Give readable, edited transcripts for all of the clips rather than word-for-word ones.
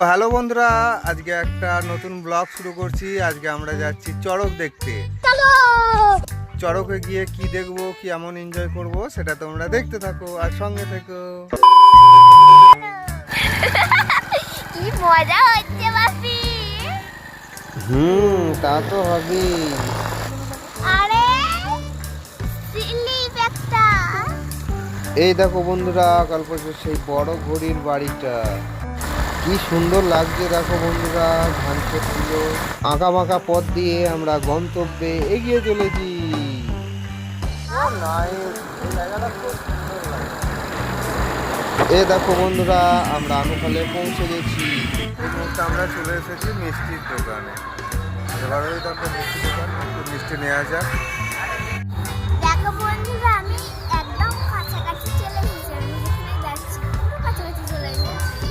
Hello বন্ধুরা, আজকে একটা নতুন ব্লগ শুরু করছি। আজকে আমরা যাচ্ছি চড়ক দেখতে। চড়কে গিয়ে কি দেখবো, কি এমন এনজয় করব, সেটা তোমরা দেখতে থাকো আর সঙ্গে থেকো। কি মজা হচ্ছে বাপি। তা তো হবে। আরে সিলি ব্যাগটা। এই দেখো বন্ধুরা, কালপোষের সেই বড় ঘড়ির বাড়িটা কি সুন্দর লাগছে। দেখো বন্ধুরা, ধান ক্ষেতগুলো আঁকা বাঁকা পথ দিয়ে আমরা গন্তব্যে এগিয়ে চলেছি। এ দেখো বন্ধুরা, আমরা আনুখালে পৌঁছে গেছি। এই মুহূর্তে আমরা চলে এসেছি মিষ্টির দোকানে। এবার ওই দেখো মিষ্টি দোকান, একটু মিষ্টি নেওয়া যাক। দেখো বন্ধুরা, আমি একদম কাছাকাছি চলে এসেছি। আমি যেখানে যাচ্ছি পুরো কাছাকাছি চলে এসেছি।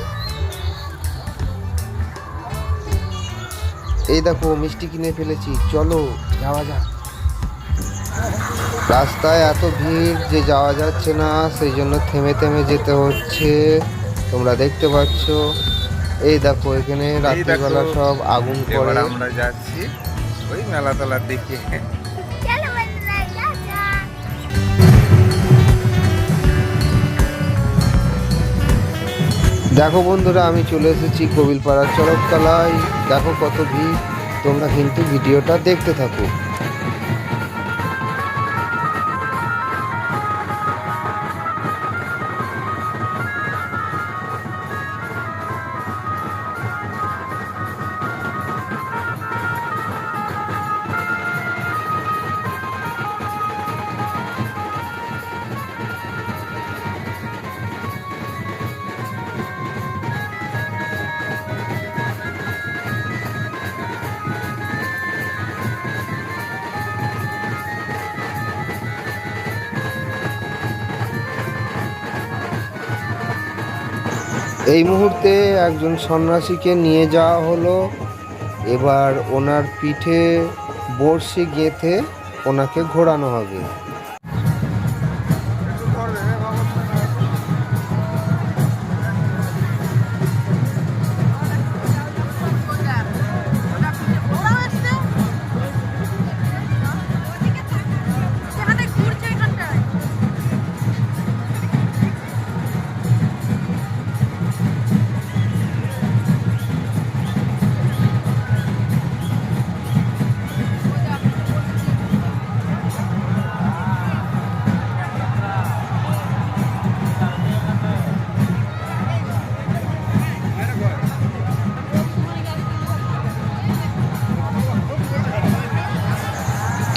এই দেখো মিষ্টি কিনে ফেলেছি, চলো যাওয়া যাক। রাস্তায় এত ভিড় যে যাওয়া যাচ্ছে না, সেই জন্য থেমে থেমে যেতে হচ্ছে। তোমরা দেখতে পাচ্ছ, এই দেখো এখানে রাত্রিবেলা সব আগুন করে। আমরা যাচ্ছি ওই মেলা তলার দিকে। চলো বন্ধুরা, যাও। দেখো বন্ধুরা, আমি চলে এসেছি কবিলপাড়ার চড়কতলায়। দেখো কত ভিড়, তোমরা কিন্তু ভিডিওটা দেখতে থাকো। এই মুহূর্তে একজন সন্ন্যাসীকে নিয়ে যাওয়া হলো। এবার ওনার পিঠে বড়শি গেঁথে ওনাকে ঘোরানো হবে।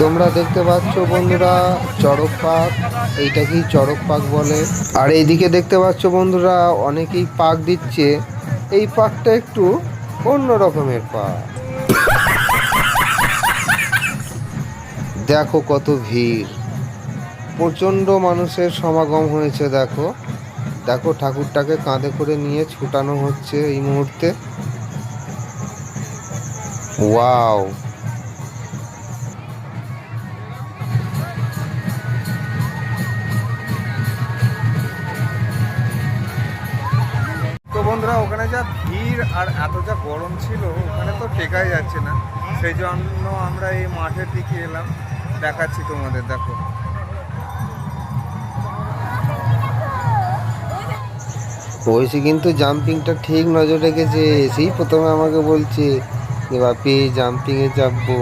তোমরা দেখতে পাচ্ছ বন্ধুরা, চড়ক পাক, এইটাকেই চড়ক পাক বলে। আর এইদিকে দেখতে পাচ্ছ বন্ধুরা, অনেকেই পাক দিচ্ছে। এই পাকটা একটু অন্য রকমের পাক। দেখো কত ভিড়, প্রচণ্ড মানুষের সমাগম হয়েছে। দেখো দেখো, ঠাকুরটাকে কাঁধে করে নিয়ে ছুটানো হচ্ছে এই মুহূর্তে। ওয়াও! তো বন্ধুরা, ওখানে যা ভিড় আর এত যা গরম ছিল, ওখানে তো টেকাই যাচ্ছে না। সেই জন্য আমরা এই মাঠের দিকে এলাম, দেখাচ্ছি তোমাদের। দেখো ঐশী কিন্তু জাম্পিংটা ঠিক নজর রেখেছে। সেই প্রথমে আমাকে বলছে যে বাপি জাম্পিংয়ে চাপবো।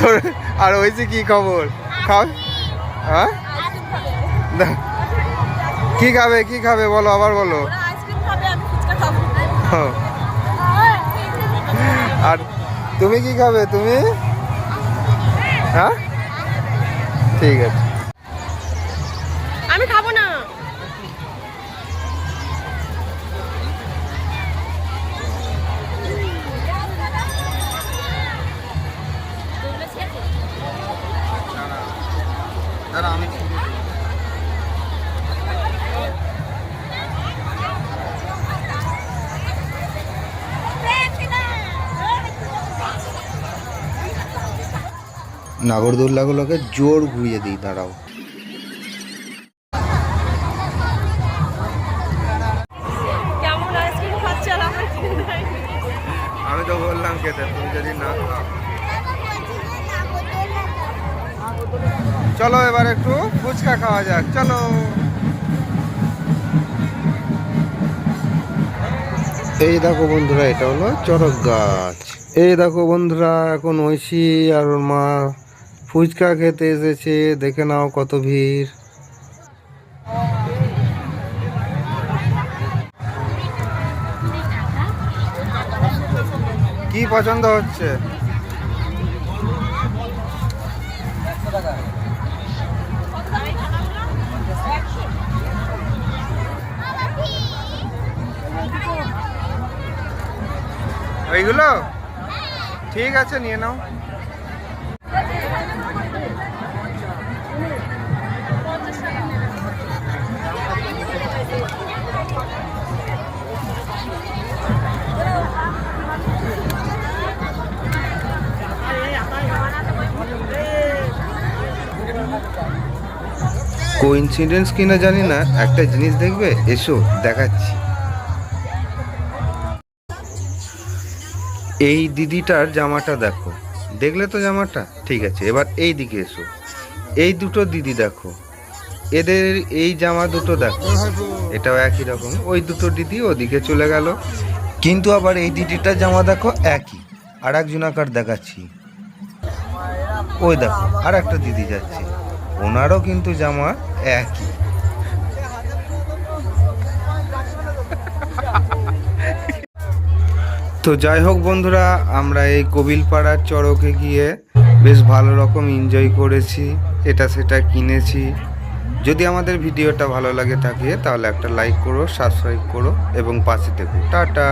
তোর আর ঐশী কি খবর? খাও, হ্যাঁ? কি খাবে, কি খাবে বলো, আবার বলো। আর তুমি কি খাবে, তুমি? হ্যাঁ, ঠিক আছে। আমি খাবো না। আমি নাগরদোল্লাগুলোকে জোর ঘুরিয়ে দিই, দাঁড়াও। খেতে, তুমি যদি না খাও। দাদা বলছি যে না বলতে না। চলো এবার একটু ফুচকা খাওয়া যাক, চলো। এই দেখো বন্ধুরা, এটা হলো চড়ক গাছ। এই দেখো বন্ধুরা, এখন ঐশী আর ওর মা ফুচকা খেতে এসেছে, দেখে নাও কত ভিড়। কি পছন্দ হচ্ছে? ওইগুলো ঠিক আছে, নিয়ে নাও। কোইন্সিডেন্স কিনা জানি না, একটা জিনিস দেখবে, এসো দেখাচ্ছি। এই দিদিটার জামাটা দেখো, দেখলে তো জামাটা? ঠিক আছে, এবার এই দিকে এসো। এই দুটো দিদি দেখো, এদের এই জামা দুটো দেখো, এটাও একই রকম। ওই দুটো দিদি ওদিকে চলে গেল, কিন্তু আবার এই দিদিটার জামা দেখো একই। আর একজনাকার দেখাচ্ছি, ওই দেখো আর একটা দিদি যাচ্ছে, ওনারও কিন্তু জামা একই। তো যাই হোক বন্ধুরা, আমরা এই কবিলপাড়ার চড়কে গিয়ে বেশ ভালো রকম এনজয় করেছি, এটা সেটা কিনেছি। যদি আমাদের ভিডিওটা ভালো লাগে থাকে তাহলে একটা লাইক করো, সাবস্ক্রাইব করো এবং পাশে থেকো। টাটা।